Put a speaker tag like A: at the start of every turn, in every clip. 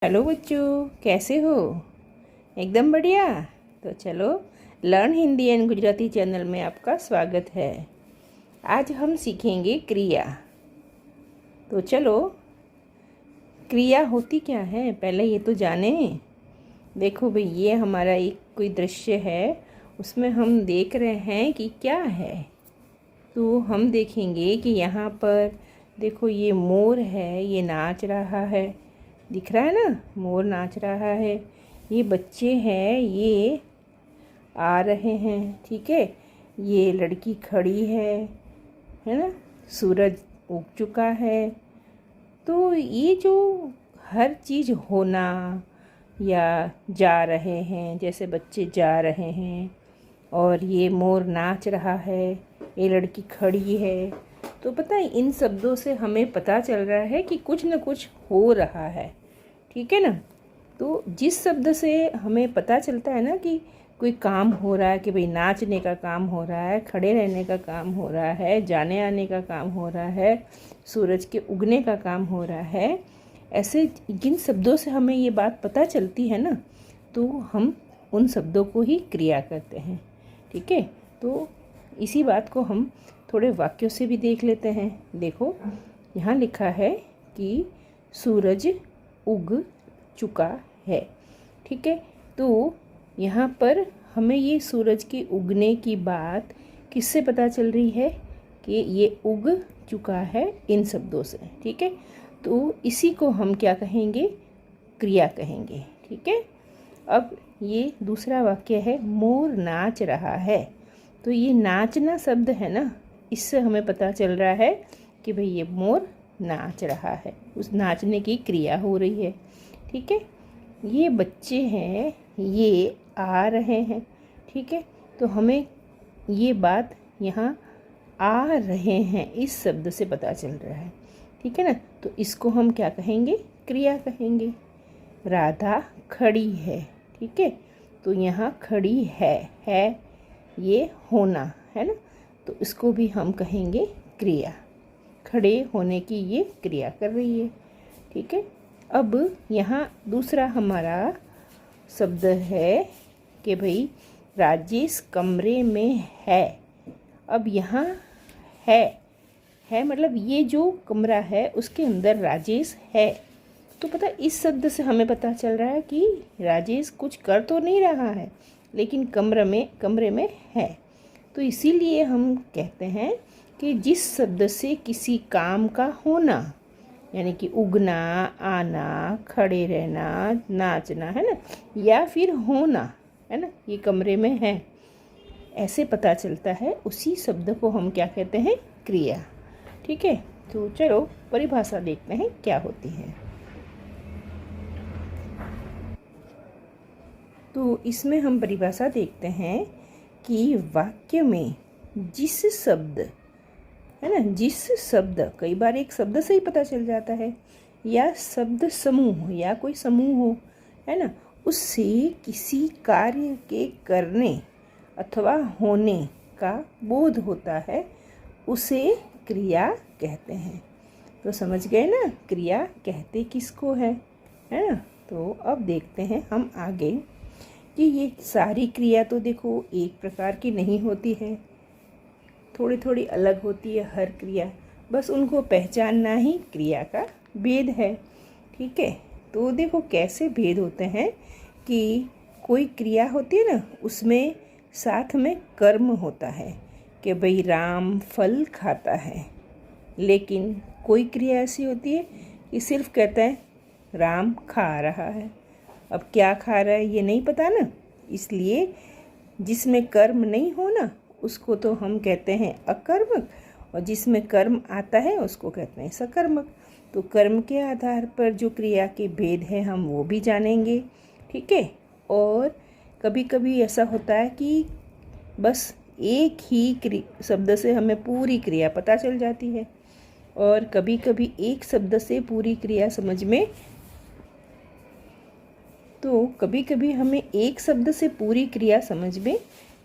A: Hello बच्चों, कैसे हो? एकदम बढ़िया। तो चलो, learn Hindi and Gujarati channel में आपका स्वागत है। आज हम सीखेंगे क्रिया। तो चलो, क्रिया होती क्या है पहले ये तो जाने। देखो भाई, ये हमारा एक कोई दृश्य है, उसमें हम देख रहे हैं कि क्या है। तो हम देखेंगे कि यहाँ पर देखो, ये मोर है, ये नाच रहा है। दिख रहा है ना, मोर नाच रहा है। ये बच्चे हैं, ये आ रहे हैं, ठीक है। ये लड़की खड़ी है ना। सूरज उग चुका है। तो ये जो हर चीज़ होना या जा रहे हैं, जैसे बच्चे जा रहे हैं और ये मोर नाच रहा है, ये लड़की खड़ी है, तो पता है इन शब्दों से हमें पता चल रहा है कि कुछ न कुछ हो रहा है, ठीक है ना। तो जिस शब्द से हमें पता चलता है ना कि कोई काम हो रहा है, कि भाई नाचने का काम हो रहा है, खड़े रहने का काम हो रहा है, जाने आने का काम हो रहा है, सूरज के उगने का काम हो रहा है, ऐसे जिन शब्दों से हमें ये बात पता चलती है ना, तो हम उन शब्दों को ही क्रिया करते हैं, ठीक है। तो इसी बात को हम थोड़े वाक्यों से भी देख लेते हैं। देखो, यहाँ लिखा है कि सूरज उग चुका है, ठीक है। तो यहाँ पर हमें ये सूरज के उगने की बात किससे पता चल रही है कि ये उग चुका है, इन शब्दों से, ठीक है। तो इसी को हम क्या कहेंगे? क्रिया कहेंगे, ठीक है। अब ये दूसरा वाक्य है, मोर नाच रहा है। तो ये नाचना शब्द है ना, इससे हमें पता चल रहा है कि भाई ये मोर नाच रहा है, उस नाचने की क्रिया हो रही है, ठीक है। ये बच्चे हैं, ये आ रहे हैं, ठीक है। तो हमें ये बात यहाँ आ रहे हैं इस शब्द से पता चल रहा है, ठीक है ना। तो इसको हम क्या कहेंगे? क्रिया कहेंगे। राधा खड़ी है, ठीक है। तो यहाँ खड़ी है ये होना है ना, तो इसको भी हम कहेंगे क्रिया। खड़े होने की ये क्रिया कर रही है, ठीक है। अब यहाँ दूसरा हमारा शब्द है कि भाई राजेश कमरे में है। अब यहाँ है मतलब ये जो कमरा है उसके अंदर राजेश है। तो पता, इस शब्द से हमें पता चल रहा है कि राजेश कुछ कर तो नहीं रहा है, लेकिन कमरे में है। तो इसीलिए हम कहते हैं कि जिस शब्द से किसी काम का होना, यानी कि उगना, आना, खड़े रहना, नाचना, है ना, या फिर होना, है ना, ये कमरे में है, ऐसे पता चलता है, उसी शब्द को हम क्या कहते हैं? क्रिया, ठीक है। तो चलो परिभाषा देखते हैं क्या होती है। तो इसमें हम परिभाषा देखते हैं कि वाक्य में जिस शब्द, है ना, जिस शब्द, कई बार एक शब्द से ही पता चल जाता है, या शब्द समूह या कोई समूह हो, है ना, उससे किसी कार्य के करने अथवा होने का बोध होता है, उसे क्रिया कहते हैं। तो समझ गए ना, क्रिया कहते किसको है ना। तो अब देखते हैं हम आगे कि ये सारी क्रिया तो देखो एक प्रकार की नहीं होती है, थोड़ी थोड़ी अलग होती है हर क्रिया, बस उनको पहचानना ही क्रिया का भेद है, ठीक है। तो देखो कैसे भेद होते हैं कि कोई क्रिया होती है ना, उसमें साथ में कर्म होता है कि भाई राम फल खाता है, लेकिन कोई क्रिया ऐसी होती है कि सिर्फ कहता है राम खा रहा है। अब क्या खा रहा है ये नहीं पता ना, इसलिए जिसमें कर्म नहीं हो ना, उसको तो हम कहते हैं अकर्मक, और जिसमें कर्म आता है उसको कहते हैं सकर्मक। तो कर्म के आधार पर जो क्रिया के भेद है हम वो भी जानेंगे, ठीक है। और कभी कभी ऐसा होता है कि बस एक ही शब्द से हमें पूरी क्रिया पता चल जाती है, और कभी कभी एक शब्द से पूरी क्रिया समझ में, तो कभी कभी हमें एक शब्द से पूरी क्रिया समझ में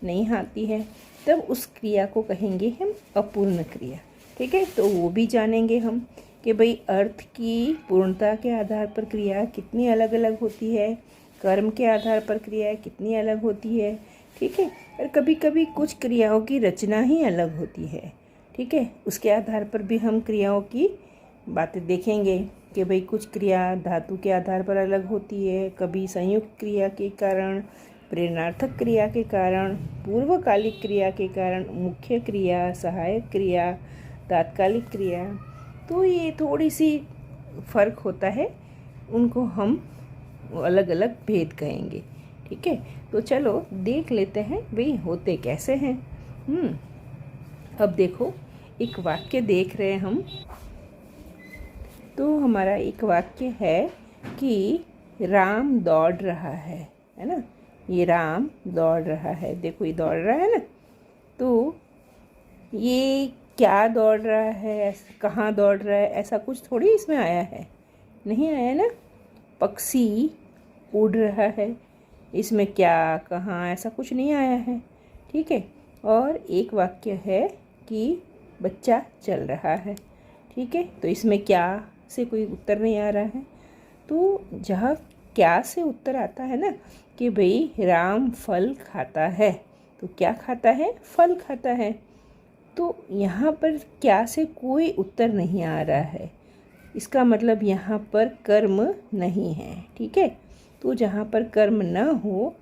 A: नहीं आती है, तब उस क्रिया को कहेंगे हम अपूर्ण क्रिया, ठीक है। तो वो भी जानेंगे हम कि भाई अर्थ की पूर्णता के आधार पर क्रिया कितनी अलग अलग होती है, कर्म के आधार पर क्रियाएं कितनी अलग होती है। ठीक है, और कभी कभी कुछ क्रियाओं की रचना ही अलग होती है। ठीक है, उसके आधार पर भी हम क्रियाओं की बातें देखेंगे कि भाई कुछ क्रिया धातु के आधार पर अलग होती है, कभी संयुक्त क्रिया के कारण, प्रेरणार्थक क्रिया के कारण, पूर्वकालिक क्रिया के कारण, मुख्य क्रिया, सहायक क्रिया, तात्कालिक क्रिया। तो ये थोड़ी सी फर्क होता है, उनको हम अलग अलग भेद कहेंगे। ठीक है, तो चलो देख लेते हैं भाई होते कैसे हैं। अब देखो, एक वाक्य देख रहे हैं हम। तो हमारा एक वाक्य है कि राम दौड़ रहा है ना। ये राम दौड़ रहा है, देखो ये दौड़ रहा है ना। तो ये क्या दौड़ रहा है, कहाँ दौड़ रहा है, ऐसा कुछ थोड़ी इसमें आया है, नहीं आया ना। पक्षी उड़ रहा है, इसमें क्या कहाँ ऐसा कुछ नहीं आया है। ठीक है, और एक वाक्य है कि बच्चा चल रहा है। ठीक है, तो इसमें क्या से कोई उत्तर नहीं आ रहा है। तो जहाँ क्या से उत्तर आता है ना कि भाई राम फल खाता है, तो क्या खाता है, फल खाता है। तो यहाँ पर क्या से कोई उत्तर नहीं आ रहा है, इसका मतलब यहाँ पर कर्म नहीं है। ठीक है, तो जहाँ पर कर्म न हो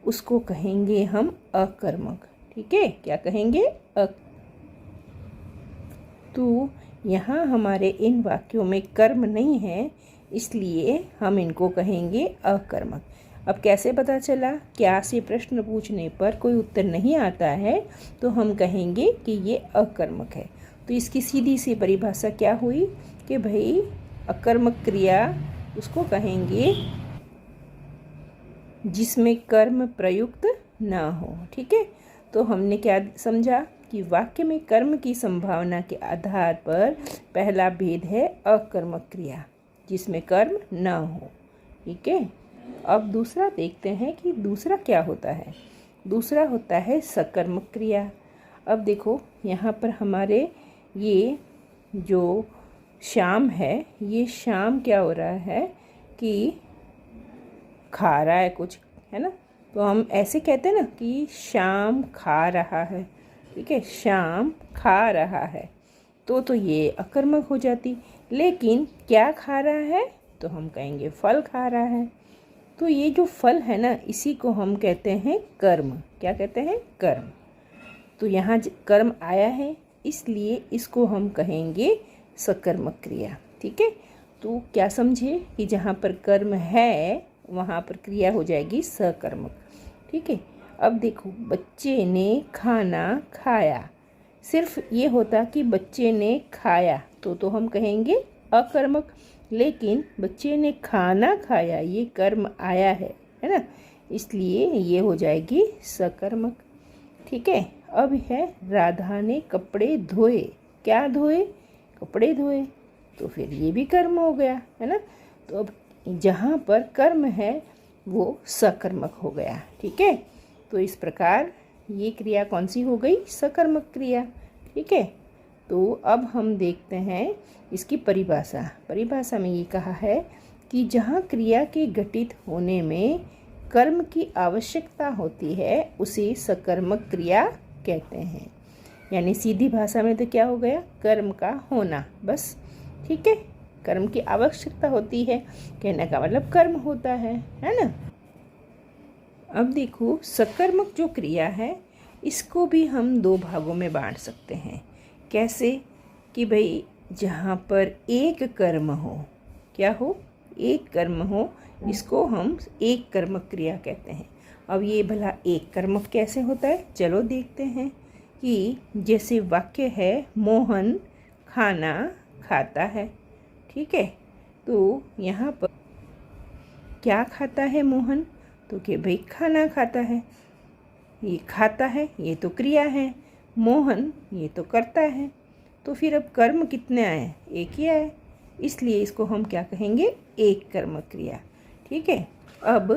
A: उसको कहेंगे हम अकर्मक। ठीक है, क्या कहेंगे, तो यहाँ हमारे इन वाक्यों में कर्म नहीं है, इसलिए हम इनको कहेंगे अकर्मक। अब कैसे पता चला, क्या से प्रश्न पूछने पर कोई उत्तर नहीं आता है तो हम कहेंगे कि ये अकर्मक है। तो इसकी सीधी सी परिभाषा क्या हुई कि भाई अकर्मक क्रिया उसको कहेंगे जिसमें कर्म प्रयुक्त ना हो। ठीक है, तो हमने क्या समझा कि वाक्य में कर्म की संभावना के आधार पर पहला भेद है अकर्मक क्रिया जिसमें कर्म ना हो। ठीक है, अब दूसरा देखते हैं कि दूसरा क्या होता है। दूसरा होता है सकर्मक क्रिया। अब देखो यहाँ पर हमारे ये जो शाम है, ये शाम क्या हो रहा है कि खा रहा है कुछ, है ना। तो हम ऐसे कहते हैं ना कि शाम खा रहा है। ठीक है, शाम खा रहा है, तो ये अकर्मक हो जाती। लेकिन क्या खा रहा है, तो हम कहेंगे फल खा रहा है। तो ये जो फल है ना, इसी को हम कहते हैं कर्म। क्या कहते हैं, कर्म। तो यहाँ कर्म आया है, इसलिए इसको हम कहेंगे सकर्मक क्रिया। ठीक है, तो क्या समझे कि जहाँ पर कर्म है वहाँ पर क्रिया हो जाएगी सकर्मक। ठीक है, अब देखो, बच्चे ने खाना खाया, सिर्फ ये होता कि बच्चे ने खाया तो हम कहेंगे अकर्मक। लेकिन बच्चे ने खाना खाया, ये कर्म आया है ना, इसलिए ये हो जाएगी सकर्मक। ठीक है, अब है राधा ने कपड़े धोए। क्या धोए, कपड़े धोए, तो फिर ये भी कर्म हो गया, है ना। तो अब जहाँ पर कर्म है वो सकर्मक हो गया। ठीक है, तो इस प्रकार ये क्रिया कौन सी हो गई, सकर्मक क्रिया। ठीक है, तो अब हम देखते हैं इसकी परिभाषा। परिभाषा में ये कहा है कि जहाँ क्रिया के घटित होने में कर्म की आवश्यकता होती है उसे सकर्मक क्रिया कहते हैं। यानी सीधी भाषा में तो क्या हो गया, कर्म का होना, बस। ठीक है, कर्म की आवश्यकता होती है, कहने का मतलब कर्म होता है ना। अब देखो, सकर्मक जो क्रिया है इसको भी हम दो भागों में बांट सकते हैं। कैसे कि भाई जहाँ पर एक कर्म हो, क्या हो, एक कर्म हो, इसको हम एक कर्मक क्रिया कहते हैं। अब ये भला एक कर्मक कैसे होता है, चलो देखते हैं। कि जैसे वाक्य है मोहन खाना खाता है। ठीक है, तो यहाँ पर क्या खाता है मोहन, तो कि भाई खाना खाता है। ये खाता है, ये तो क्रिया है, मोहन ये तो करता है। तो फिर अब कर्म कितने आए, एक ही आए, इसलिए इसको हम क्या कहेंगे, एक कर्मक क्रिया। ठीक है, अब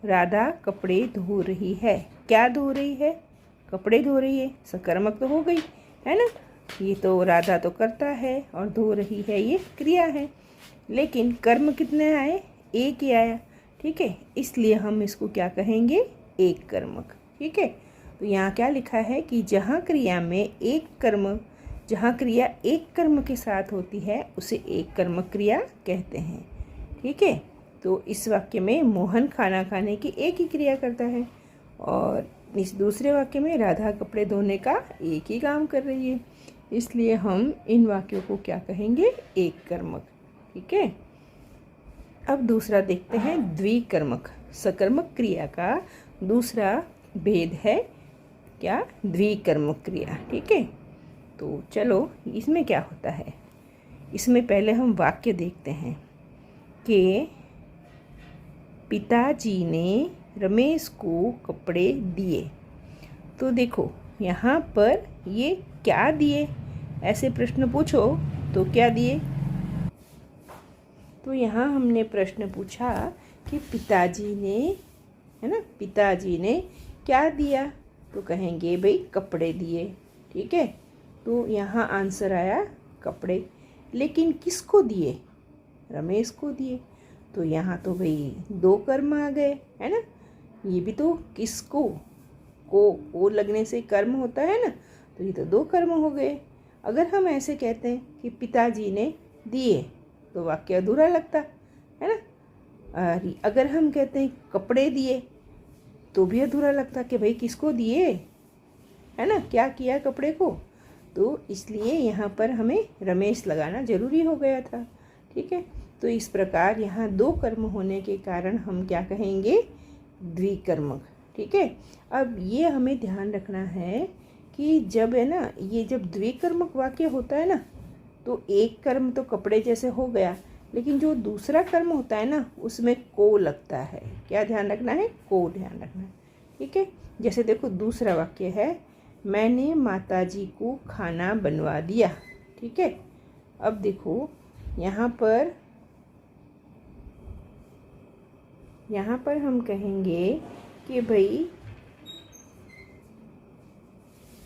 A: राधा कपड़े धो रही है। क्या धो रही है, कपड़े धो रही है, सकर्मक तो हो गई, है ना। ये तो राधा तो करता है और धो रही है, ये क्रिया है। लेकिन कर्म कितने आए? एक ही आया, ठीक है। इसलिए हम इसको क्या कहेंगे? एक कर्मक, ठीक है। तो यहाँ क्या लिखा है कि जहाँ क्रिया एक कर्म के साथ होती है उसे एक कर्मक क्रिया कहते हैं, ठीक है। तो इस वाक्य में मोहन खाना खाने की एक ही क्रिया करता है और इस दूसरे वाक्य में राधा कपड़े धोने का एक ही काम कर रही है। इसलिए हम इन वाक्यों को क्या कहेंगे? एक कर्मक, ठीक है। अब दूसरा देखते हैं द्विकर्मक। सकर्मक क्रिया का दूसरा भेद है क्या? द्विकर्मक क्रिया, ठीक है। तो चलो इसमें क्या होता है, इसमें पहले हम वाक्य देखते हैं कि पिताजी ने रमेश को कपड़े दिए। तो देखो यहाँ पर ये क्या दिए, ऐसे प्रश्न पूछो तो क्या दिए? तो यहाँ हमने प्रश्न पूछा कि पिताजी ने, है ना, पिताजी ने क्या दिया? तो कहेंगे भाई कपड़े दिए, ठीक है। तो यहाँ आंसर आया कपड़े। लेकिन किसको दिए? रमेश को दिए। तो यहाँ तो भाई दो कर्म आ गए, है ना। ये भी तो किसको को लगने से कर्म होता है ना, तो ये तो दो कर्म हो गए। अगर हम ऐसे कहते हैं कि पिताजी ने दिए तो वाक्य अधूरा लगता है ना। अगर हम कहते हैं कपड़े दिए तो भी अधूरा लगता कि भाई किसको दिए, है ना, क्या किया कपड़े को। तो इसलिए यहाँ पर हमें रमेश लगाना जरूरी हो गया था, ठीक है। तो इस प्रकार यहाँ दो कर्म होने के कारण हम क्या कहेंगे? द्विकर्मक, ठीक है। अब ये हमें ध्यान रखना है कि जब, है ना, ये जब द्विकर्मक वाक्य होता है ना, तो एक कर्म तो कपड़े जैसे हो गया, लेकिन जो दूसरा कर्म होता है ना उसमें को लगता है। क्या ध्यान रखना है? को ध्यान रखना है, ठीक है। जैसे देखो दूसरा वाक्य है, मैंने माताजी को खाना बनवा दिया, ठीक है। अब देखो यहाँ पर हम कहेंगे कि भाई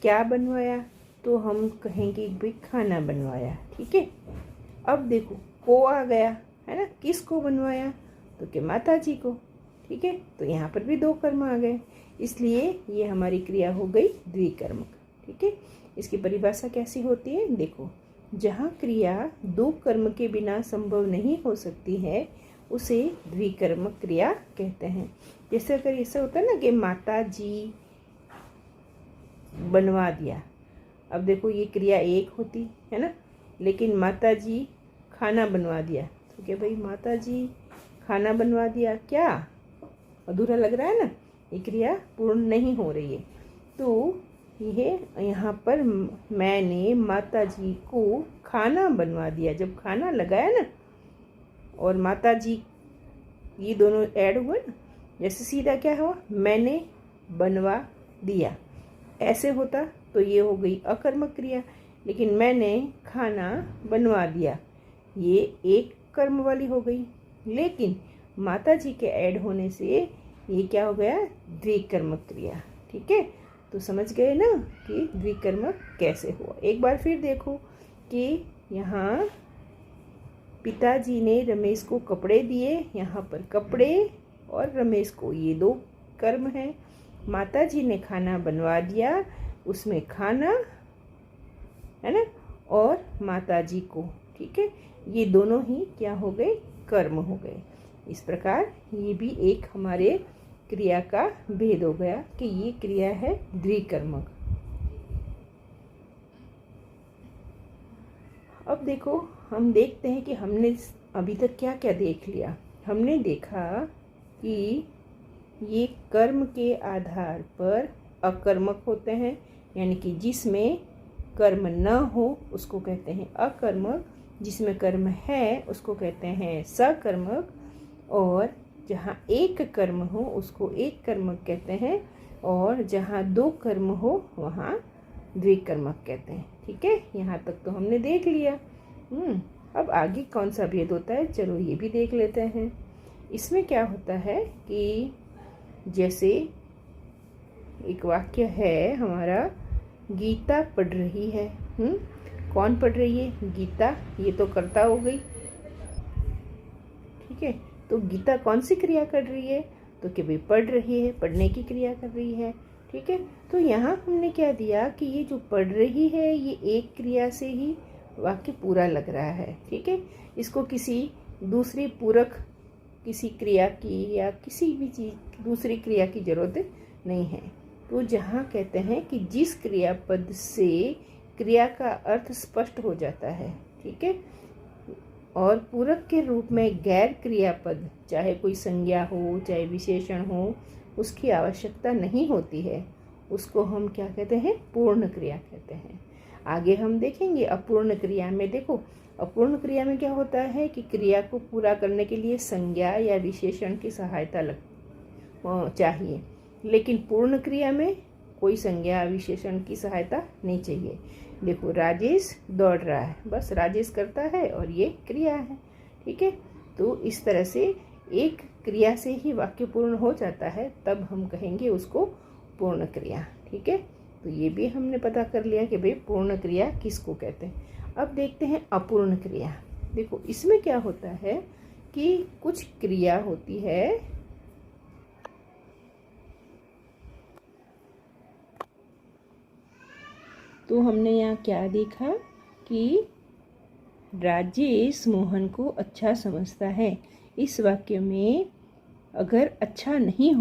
A: क्या बनवाया? तो हम कहेंगे भाई खाना बनवाया, ठीक है। अब देखो को आ गया, है ना, किसको बनवाया? तो कि माताजी को, ठीक है। तो यहाँ पर भी दो कर्म आ गए, इसलिए ये हमारी क्रिया हो गई द्विकर्मक, ठीक है। इसकी परिभाषा कैसी होती है? देखो, जहाँ क्रिया दो कर्म के बिना संभव नहीं हो सकती है उसे द्विकर्मक क्रिया कहते हैं। जैसे अगर ऐसा होता है ना कि माताजी बनवा दिया, अब देखो ये क्रिया एक होती है ना, लेकिन माताजी खाना बनवा दिया तो क्या भाई माताजी खाना बनवा दिया, क्या अधूरा लग रहा है ना, ये क्रिया पूर्ण नहीं हो रही है। तो यह यहाँ पर मैंने माताजी को खाना बनवा दिया, जब खाना लगाया ना और माताजी, ये दोनों ऐड हुए ना, जैसे सीधा क्या हुआ, मैंने बनवा दिया, ऐसे होता तो ये हो गई अकर्मक क्रिया। लेकिन मैंने खाना बनवा दिया, ये एक कर्म वाली हो गई। लेकिन माताजी के ऐड होने से ये क्या हो गया? द्विकर्मक क्रिया, ठीक है। तो समझ गए ना कि द्विकर्मक कैसे हुआ। एक बार फिर देखो कि यहाँ पिताजी ने रमेश को कपड़े दिए, यहाँ पर कपड़े और रमेश को ये दो कर्म हैं। माताजी ने खाना बनवा दिया, उसमें खाना, है ना, और माताजी को, ठीक है, ये दोनों ही क्या हो गए? कर्म हो गए। इस प्रकार ये भी एक हमारे क्रिया का भेद हो गया कि ये क्रिया है द्विकर्मक। अब देखो हम देखते हैं कि हमने अभी तक क्या क्या देख लिया। हमने देखा कि ये कर्म के आधार पर अकर्मक होते हैं, यानी कि जिसमें कर्म न हो उसको कहते हैं अकर्मक, जिसमें कर्म है उसको कहते हैं सकर्मक, और जहाँ एक कर्म हो उसको एक कर्मक कहते हैं, और जहाँ दो कर्म हो वहाँ द्विकर्मक कहते हैं, ठीक है। यहाँ तक तो हमने देख लिया। अब आगे कौन सा भेद होता है, चलो ये भी देख लेते हैं। इसमें क्या होता है कि जैसे एक वाक्य है हमारा, गीता पढ़ रही है, कौन पढ़ रही है? गीता। ये तो कर्ता हो गई, ठीक है। तो गीता कौन सी क्रिया कर रही है? तो कि भाई पढ़ रही है, पढ़ने की क्रिया कर रही है, ठीक है। तो यहाँ हमने क्या दिया कि ये जो पढ़ रही है ये एक क्रिया से ही वाक्य पूरा लग रहा है, ठीक है। इसको किसी दूसरी पूरक किसी क्रिया की या किसी भी चीज़ दूसरी क्रिया की ज़रूरत नहीं है। तो जहाँ कहते हैं कि जिस क्रियापद से क्रिया का अर्थ स्पष्ट हो जाता है, ठीक है, और पूरक के रूप में गैर क्रियापद चाहे कोई संज्ञा हो चाहे विशेषण हो उसकी आवश्यकता नहीं होती है, उसको हम क्या कहते हैं? पूर्ण क्रिया कहते हैं। आगे हम देखेंगे अपूर्ण क्रिया में। देखो अपूर्ण क्रिया में क्या होता है कि क्रिया को पूरा करने के लिए संज्ञा या विशेषण की सहायता चाहिए, लेकिन पूर्ण क्रिया में कोई संज्ञा विशेषण की सहायता नहीं चाहिए। देखो राजेश दौड़ रहा है, बस राजेश करता है और ये क्रिया है, ठीक है। तो इस तरह से एक क्रिया से ही वाक्य पूर्ण हो जाता है, तब हम कहेंगे उसको पूर्ण क्रिया, ठीक है। तो ये भी हमने पता कर लिया कि भाई पूर्ण क्रिया किसको कहते हैं। अब देखते हैं अपूर्ण क्रिया। देखो इसमें क्या होता है कि कुछ क्रिया होती है, तो हमने यहाँ क्या देखा कि राजेश मोहन को अच्छा समझता है। इस वाक्य में अगर अच्छा नहीं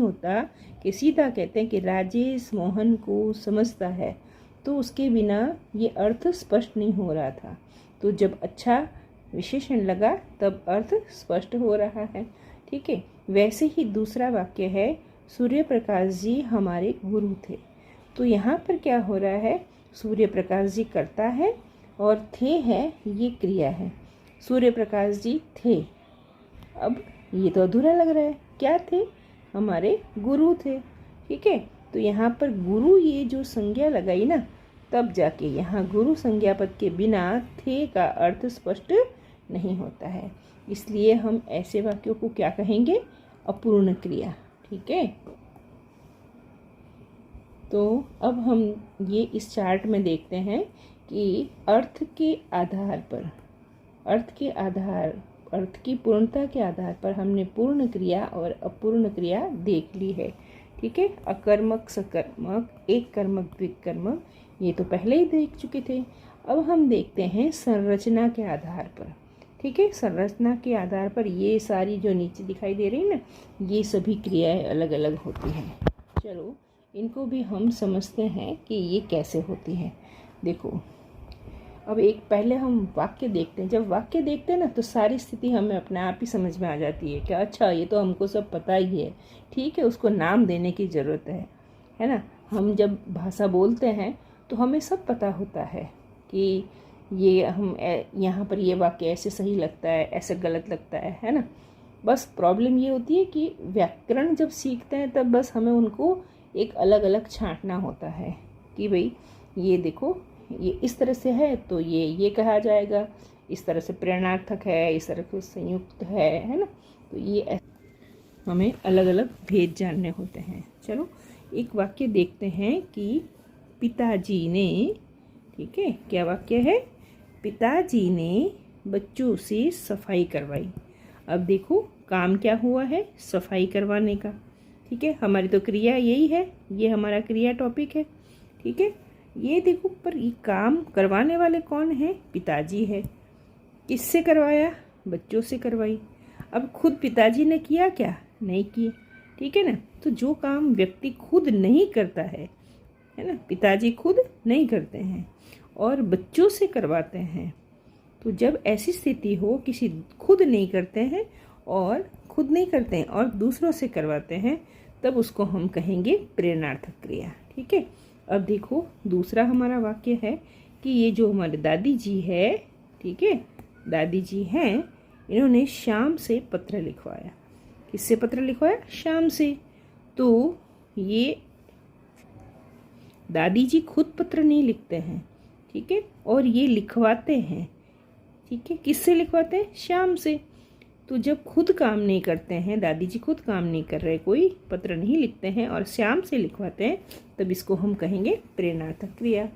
A: होता कि सीधा कहते हैं कि राजेश मोहन को समझता है, तो उसके बिना ये अर्थ स्पष्ट नहीं हो रहा था। तो जब अच्छा विशेषण लगा तब अर्थ स्पष्ट हो रहा है, ठीक है। वैसे ही दूसरा वाक्य है सूर्य प्रकाश जी हमारे गुरु थे। तो यहाँ पर क्या हो रहा है? सूर्य प्रकाश जी करता है और थे है ये क्रिया है। सूर्य प्रकाश जी थे, अब ये तो अधूरा लग रहा है। क्या थे? हमारे गुरु थे, ठीक है। तो यहाँ पर गुरु ये जो संज्ञा लगाई ना, तब जाके यहाँ गुरु संज्ञा पद के बिना थे का अर्थ स्पष्ट नहीं होता है। इसलिए हम ऐसे वाक्यों को क्या कहेंगे? अपूर्ण क्रिया, ठीक है। तो अब हम ये इस चार्ट में देखते हैं कि अर्थ की पूर्णता के आधार पर हमने पूर्ण क्रिया और अपूर्ण क्रिया देख ली है, ठीक है। अकर्मक, सकर्मक, एक कर्मक, द्विकर्मक, ये तो पहले ही देख चुके थे। अब हम देखते हैं संरचना के आधार पर, ठीक है। संरचना के आधार पर ये सारी जो नीचे दिखाई दे रही है ना, ये सभी क्रियाएं अलग अलग होती हैं। चलो इनको भी हम समझते हैं कि ये कैसे होती है। देखो अब एक पहले हम वाक्य देखते हैं। जब वाक्य देखते हैं ना तो सारी स्थिति हमें अपने आप ही समझ में आ जाती है कि अच्छा ये तो हमको सब पता ही है, ठीक है। उसको नाम देने की ज़रूरत है ना। हम जब भाषा बोलते हैं तो हमें सब पता होता है कि ये हम यहाँ पर ये वाक्य ऐसे सही लगता है, ऐसे गलत लगता है ना। बस प्रॉब्लम ये होती है कि व्याकरण जब सीखते हैं तब बस हमें उनको एक अलग अलग छांटना होता है कि भाई ये देखो ये इस तरह से है तो ये कहा जाएगा, इस तरह से प्रेरणार्थक है, इस तरह से संयुक्त है ना। तो ये हमें अलग अलग भेद जानने होते हैं। चलो एक वाक्य देखते हैं कि पिताजी ने, ठीक है, क्या वाक्य है? पिताजी ने बच्चों से सफाई करवाई। अब देखो काम क्या हुआ है? सफाई करवाने का, ठीक है। हमारी तो क्रिया यही है, ये हमारा क्रिया टॉपिक है, ठीक है। ये देखो पर ये काम करवाने वाले कौन है? पिताजी है। किससे करवाया? बच्चों से करवाई। अब खुद पिताजी ने किया क्या? नहीं किए, ठीक है ना। तो जो काम व्यक्ति खुद नहीं करता है ना, पिताजी खुद नहीं करते हैं और बच्चों से करवाते हैं। तो जब ऐसी स्थिति हो किसी खुद नहीं करते हैं और दूसरों से करवाते हैं, तब उसको हम कहेंगे प्रेरणार्थक क्रिया, ठीक है। अब देखो दूसरा हमारा वाक्य है कि ये जो हमारे दादी जी है, ठीक है, दादी जी हैं, इन्होंने श्याम से पत्र लिखवाया। किससे पत्र लिखवाया? श्याम से। तो ये दादी जी खुद पत्र नहीं लिखते हैं, ठीक है, और ये लिखवाते हैं, ठीक है। किससे लिखवाते हैं? श्याम से। तो जब खुद काम नहीं करते हैं, दादी जी खुद काम नहीं कर रहे, कोई पत्र नहीं लिखते हैं और श्याम से लिखवाते हैं, तब इसको हम कहेंगे प्रेरणार्थक क्रिया।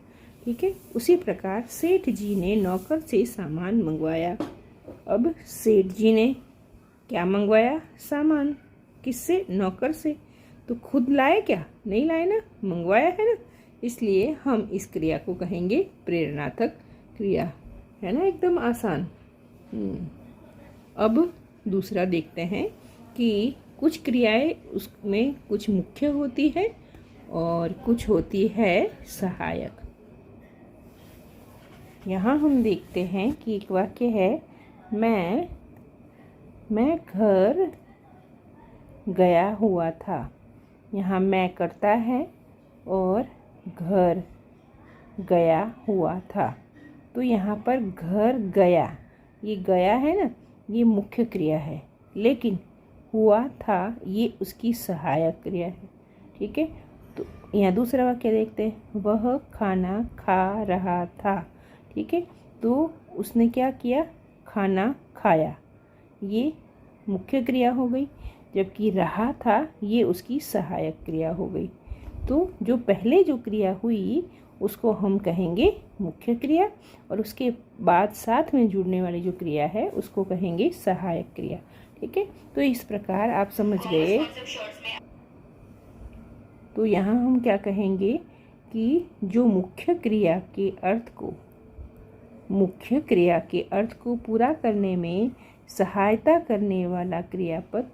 A: ठीक है। उसी प्रकार सेठ जी ने नौकर से सामान मंगवाया। अब सेठ जी ने क्या मंगवाया? सामान। किससे? नौकर से। तो खुद लाए क्या? नहीं लाए ना, मंगवाया है ना, इसलिए हम इस क्रिया को कहेंगे प्रेरणार्थक क्रिया, है ना, एकदम आसान। अब दूसरा देखते हैं कि कुछ क्रियाएं उसमें कुछ मुख्य होती है और कुछ होती है सहायक। यहाँ हम देखते हैं कि एक वाक्य है, मैं घर गया हुआ था। यहाँ मैं करता है और घर गया हुआ था। तो यहाँ पर घर गया, ये गया है ना, ये मुख्य क्रिया है, लेकिन हुआ था ये उसकी सहायक क्रिया है। ठीक है। तो यहाँ दूसरा वाक्य देखते हैं, वह खाना खा रहा था। ठीक है। तो उसने क्या किया? खाना खाया, ये मुख्य क्रिया हो गई, जबकि रहा था ये उसकी सहायक क्रिया हो गई। तो जो पहले जो क्रिया हुई उसको हम कहेंगे मुख्य क्रिया, और उसके बाद साथ में जुड़ने वाली जो क्रिया है उसको कहेंगे सहायक क्रिया। ठीक है। तो इस प्रकार आप समझ गए। तो यहाँ हम क्या कहेंगे कि जो मुख्य क्रिया के अर्थ को पूरा करने में सहायता करने वाला क्रियापद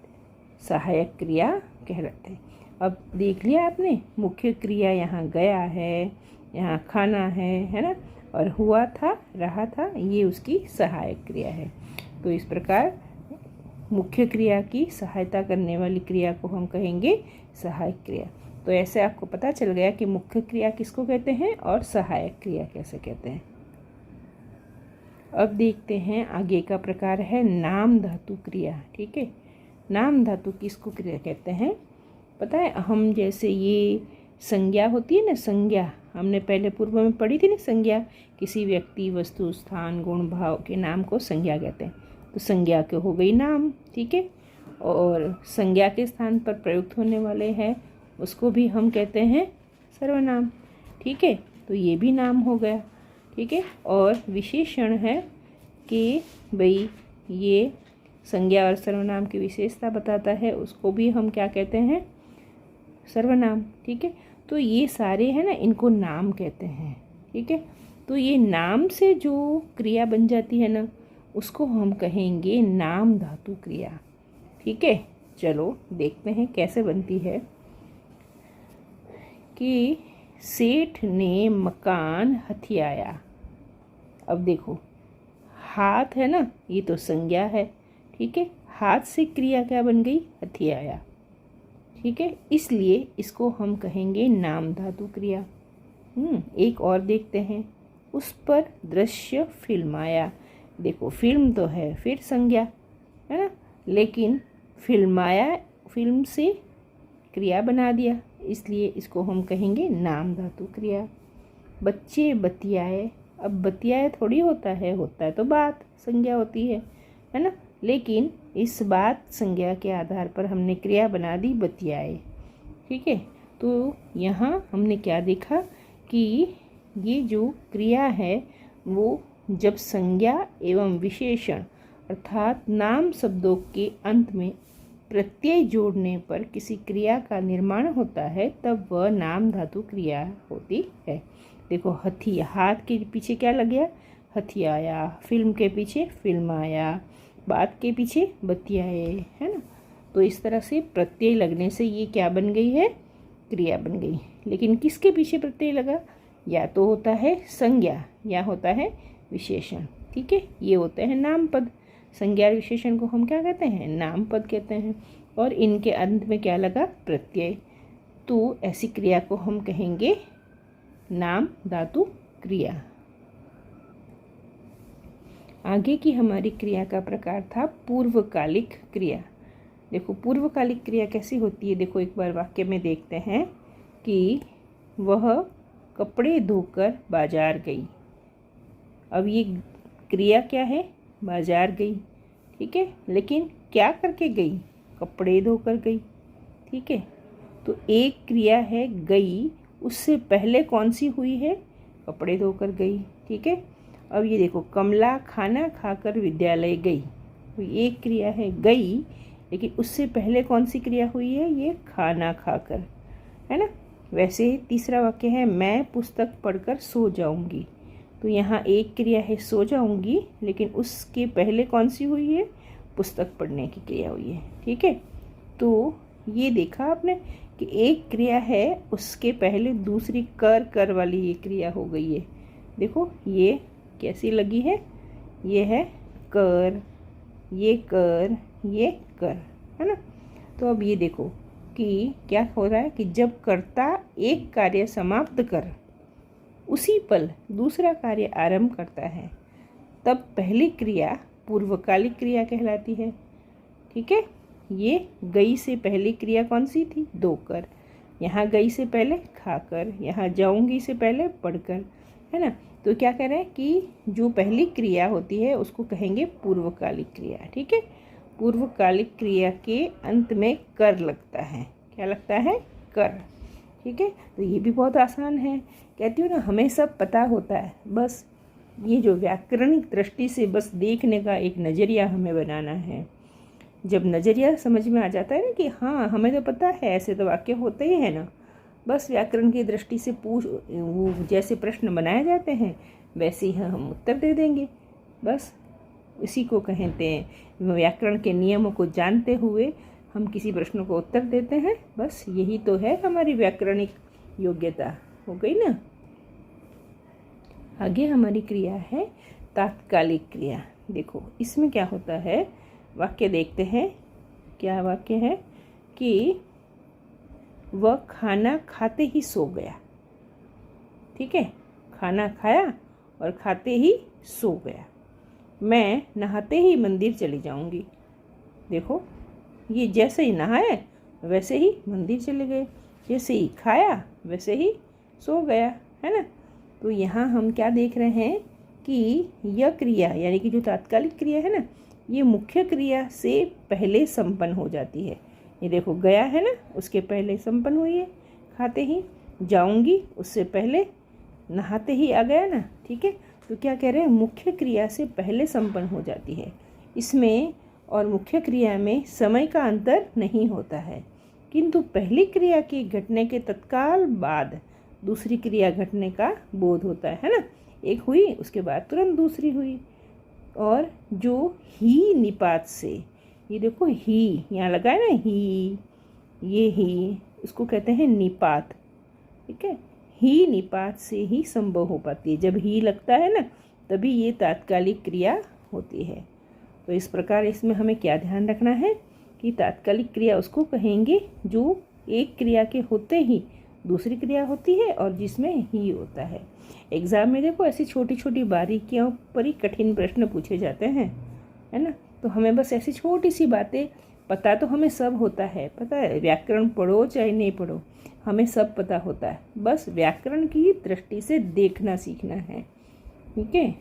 A: सहायक क्रिया कहलाते हैं। अब देख लिया आपने, मुख्य क्रिया यहाँ गया है, यहाँ खाना है ना, और हुआ था, रहा था, ये उसकी सहायक क्रिया है। तो इस प्रकार मुख्य क्रिया की सहायता करने वाली क्रिया को हम कहेंगे सहायक क्रिया। तो ऐसे आपको पता चल गया कि मुख्य क्रिया किसको कहते हैं और सहायक क्रिया कैसे कहते हैं। अब देखते हैं आगे का प्रकार है नाम धातु क्रिया। ठीक है। नाम धातु किसको क्रिया कहते हैं? पता है, हम जैसे ये संज्ञा होती है ना, संज्ञा हमने पहले पूर्व में पढ़ी थी ना, संज्ञा किसी व्यक्ति, वस्तु, स्थान, गुण, भाव के नाम को संज्ञा कहते हैं। तो संज्ञा के हो गई नाम। ठीक है। और संज्ञा के स्थान पर प्रयुक्त होने वाले हैं उसको भी हम कहते हैं सर्वनाम। ठीक है। तो ये भी नाम हो गया। ठीक है। और विशेषण है कि भाई ये संज्ञा और सर्वनाम की विशेषता बताता है, उसको भी हम क्या कहते हैं? सर्वनाम। ठीक है। तो ये सारे हैं ना, इनको नाम कहते हैं। ठीक है। तो ये नाम से जो क्रिया बन जाती है ना, उसको हम कहेंगे नाम धातु क्रिया। ठीक है। चलो देखते हैं कैसे बनती है। कि सेठ ने मकान हथियाया। अब देखो, हाथ है ना, ये तो संज्ञा है। ठीक है। हाथ से क्रिया क्या बन गई? हथियाया। ठीक है। इसलिए इसको हम कहेंगे नाम धातु क्रिया। एक और देखते हैं, उस पर दृश्य फिल्माया। देखो, फिल्म तो है, फिर संज्ञा है ना, लेकिन फिल्माया, फिल्म से क्रिया बना दिया, इसलिए इसको हम कहेंगे नाम धातु क्रिया। बच्चे बतियाए। अब बतियाए थोड़ी होता है तो बात, संज्ञा होती है ना, लेकिन इस बात संज्ञा के आधार पर हमने क्रिया बना दी बतियाए। ठीक है। तो यहाँ हमने क्या देखा कि ये जो क्रिया है वो जब संज्ञा एवं विशेषण अर्थात नाम शब्दों के अंत में प्रत्यय जोड़ने पर किसी क्रिया का निर्माण होता है, तब वह नाम धातु क्रिया होती है। देखो, हाथ के पीछे क्या लग गया? हथियाया। फिल्म के पीछे फिल्माया। बात के पीछे बतियाए, है ना। तो इस तरह से प्रत्यय लगने से ये क्या बन गई है? क्रिया बन गई। लेकिन किसके पीछे प्रत्यय लगा? या तो होता है संज्ञा या होता है विशेषण। ठीक है। ये होते हैं नाम पद। संज्ञा विशेषण को हम क्या कहते हैं? नाम पद कहते हैं। और इनके अंत में क्या लगा? प्रत्यय। तो ऐसी क्रिया को हम कहेंगे नाम धातु क्रिया। आगे की हमारी क्रिया का प्रकार था पूर्वकालिक क्रिया। देखो, पूर्वकालिक क्रिया कैसी होती है? देखो, एक बार वाक्य में देखते हैं कि वह कपड़े धोकर बाजार गई। अब ये क्रिया क्या है? बाजार गई। ठीक है। लेकिन क्या करके गई? कपड़े धोकर गई। ठीक है। तो एक क्रिया है गई, उससे पहले कौन सी हुई है? कपड़े धोकर गई। ठीक है, अब ये देखो, कमला खाना खाकर विद्यालय गई। तो एक क्रिया है गई, लेकिन उससे पहले कौन सी क्रिया हुई है? ये खाना खाकर, है ना। वैसे ही तीसरा वाक्य है मैं पुस्तक पढ़कर सो जाऊंगी। तो यहाँ एक क्रिया है सो जाऊंगी, लेकिन उसके पहले कौन सी हुई है? पुस्तक पढ़ने की क्रिया हुई है। ठीक है, तो ये देखा आपने कि एक क्रिया है, उसके पहले दूसरी कर वाली ये क्रिया हो गई है। देखो ये कैसी लगी है? ये है कर, ये कर, ये कर, है ना। तो अब ये देखो कि क्या हो रहा है कि जब कर्ता एक कार्य समाप्त कर उसी पल दूसरा कार्य आरंभ करता है, तब पहली क्रिया पूर्वकालिक क्रिया कहलाती है। ठीक है, ये गई से पहली क्रिया कौन सी थी? दो कर। यहाँ गई से पहले खाकर, यहाँ जाऊंगी से पहले पढ़कर, है ना। तो क्या कह रहे हैं कि जो पहली क्रिया होती है उसको कहेंगे पूर्वकालिक क्रिया। ठीक है, पूर्वकालिक क्रिया के अंत में कर लगता है। क्या लगता है? कर। ठीक है, तो ये भी बहुत आसान है। कहती हूँ ना, हमें सब पता होता है, बस ये जो व्याकरणिक दृष्टि से बस देखने का एक नज़रिया हमें बनाना है। जब नज़रिया समझ में आ जाता है ना कि हाँ हमें तो पता है, ऐसे तो वाक्य होते ही है ना, बस व्याकरण की दृष्टि से वो जैसे प्रश्न बनाए जाते हैं वैसे ही हम उत्तर दे देंगे। बस इसी को कहते हैं, व्याकरण के नियमों को जानते हुए हम किसी प्रश्न को उत्तर देते हैं। बस यही तो है हमारी व्याकरणिक योग्यता। हो गई ना। आगे हमारी क्रिया है तात्कालिक क्रिया। देखो इसमें क्या होता है, वाक्य देखते हैं। क्या वाक्य है कि वह खाना खाते ही सो गया। ठीक है, खाना खाया और खाते ही सो गया। मैं नहाते ही मंदिर चली जाऊंगी। देखो ये जैसे ही नहाए वैसे ही मंदिर चले गए, जैसे ही खाया वैसे ही सो गया, है ना। तो यहाँ हम क्या देख रहे हैं कि यह क्रिया यानी कि जो तात्कालिक क्रिया है ना, ये मुख्य क्रिया से पहले संपन्न हो जाती है। ये देखो गया है ना, उसके पहले संपन्न हुई है। खाते ही जाऊंगी उससे पहले नहाते ही आ गया ना। ठीक है, तो क्या कह रहे हैं, मुख्य क्रिया से पहले संपन्न हो जाती है। इसमें और मुख्य क्रिया में समय का अंतर नहीं होता है, किंतु पहली क्रिया के घटने के तत्काल बाद दूसरी क्रिया घटने का बोध होता है ना। एक हुई उसके बाद तुरंत दूसरी हुई। और जो ही निपात से, ये देखो ही यहाँ लगा है ना, ही, ये ही इसको कहते हैं निपात। ठीक है, ही निपात से ही संभव हो पाती है। जब ही लगता है ना तभी ये तात्कालिक क्रिया होती है। तो इस प्रकार इसमें हमें क्या ध्यान रखना है कि तात्कालिक क्रिया उसको कहेंगे जो एक क्रिया के होते ही दूसरी क्रिया होती है और जिसमें ही होता है। एग्ज़ाम में देखो ऐसी छोटी छोटी बारीकियों पर ही कठिन प्रश्न पूछे जाते हैं, है ना। तो हमें बस ऐसी छोटी सी बातें, पता तो हमें सब होता है, पता है, व्याकरण पढ़ो चाहे नहीं पढ़ो हमें सब पता होता है, बस व्याकरण की दृष्टि से देखना सीखना है। ठीक है,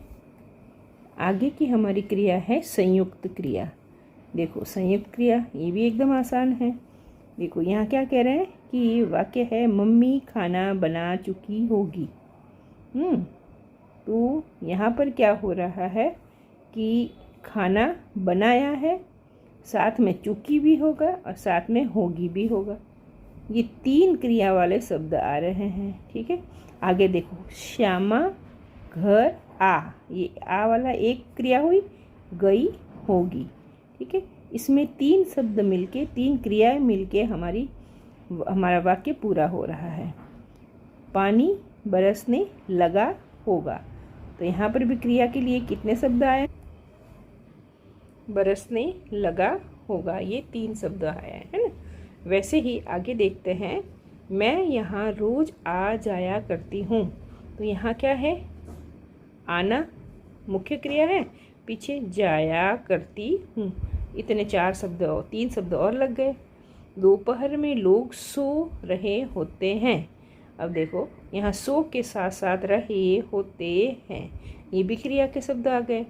A: आगे की हमारी क्रिया है संयुक्त क्रिया। देखो संयुक्त क्रिया ये भी एकदम आसान है। देखो यहाँ क्या कह रहे हैं कि वाक्य है मम्मी खाना बना चुकी होगी। तो यहाँ पर क्या हो रहा है कि खाना बनाया है, साथ में चुकी भी होगा और साथ में होगी भी होगा। ये तीन क्रिया वाले शब्द आ रहे हैं। ठीक है, आगे देखो श्यामा घर आ, ये आ वाला एक क्रिया हुई, गई होगी। ठीक है, इसमें तीन शब्द मिलके, तीन क्रियाएं मिलके हमारा वाक्य पूरा हो रहा है। पानी बरसने लगा होगा, तो यहाँ पर भी क्रिया के लिए कितने शब्द आए? बरसने लगा होगा, ये तीन शब्द आए हैं ना। वैसे ही आगे देखते हैं, मैं यहाँ रोज़ आ जाया करती हूँ। तो यहाँ क्या है, आना मुख्य क्रिया है, पीछे जाया करती हूँ। इतने चार शब्द और तीन शब्द और लग गए। दोपहर में लोग सो रहे होते हैं। अब देखो यहाँ सो के साथ साथ रहे होते हैं, ये भी क्रिया के शब्द आ गए।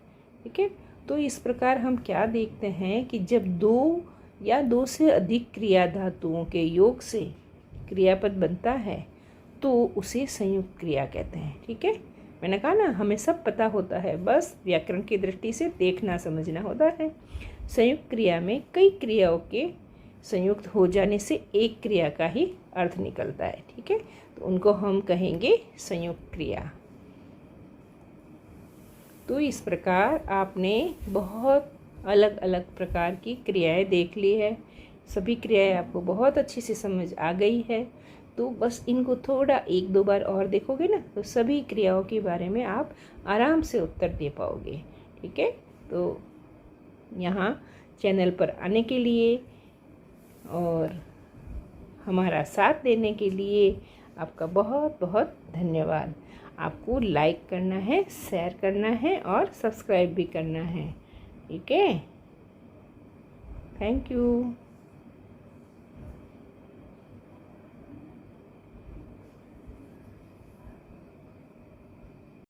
A: ठीक है, तो इस प्रकार हम क्या देखते हैं कि जब दो या दो से अधिक क्रिया धातुओं के योग से क्रियापद बनता है तो उसे संयुक्त क्रिया कहते हैं। ठीक है, मैंने कहा ना हमें सब पता होता है, बस व्याकरण की दृष्टि से देखना समझना होता है। संयुक्त क्रिया में कई क्रियाओं के संयुक्त हो जाने से एक क्रिया का ही अर्थ निकलता है। ठीक है, तो उनको हम कहेंगे संयुक्त क्रिया। तो इस प्रकार आपने बहुत अलग अलग प्रकार की क्रियाएं देख ली है। सभी क्रियाएं आपको बहुत अच्छे से समझ आ गई है। तो बस इनको थोड़ा एक दो बार और देखोगे ना, तो सभी क्रियाओं के बारे में आप आराम से उत्तर दे पाओगे। ठीक है, तो यहाँ चैनल पर आने के लिए और हमारा साथ देने के लिए आपका बहुत बहुत धन्यवाद। आपको लाइक करना है, शेयर करना है और सब्सक्राइब भी करना है। ठीक है, थैंक यू।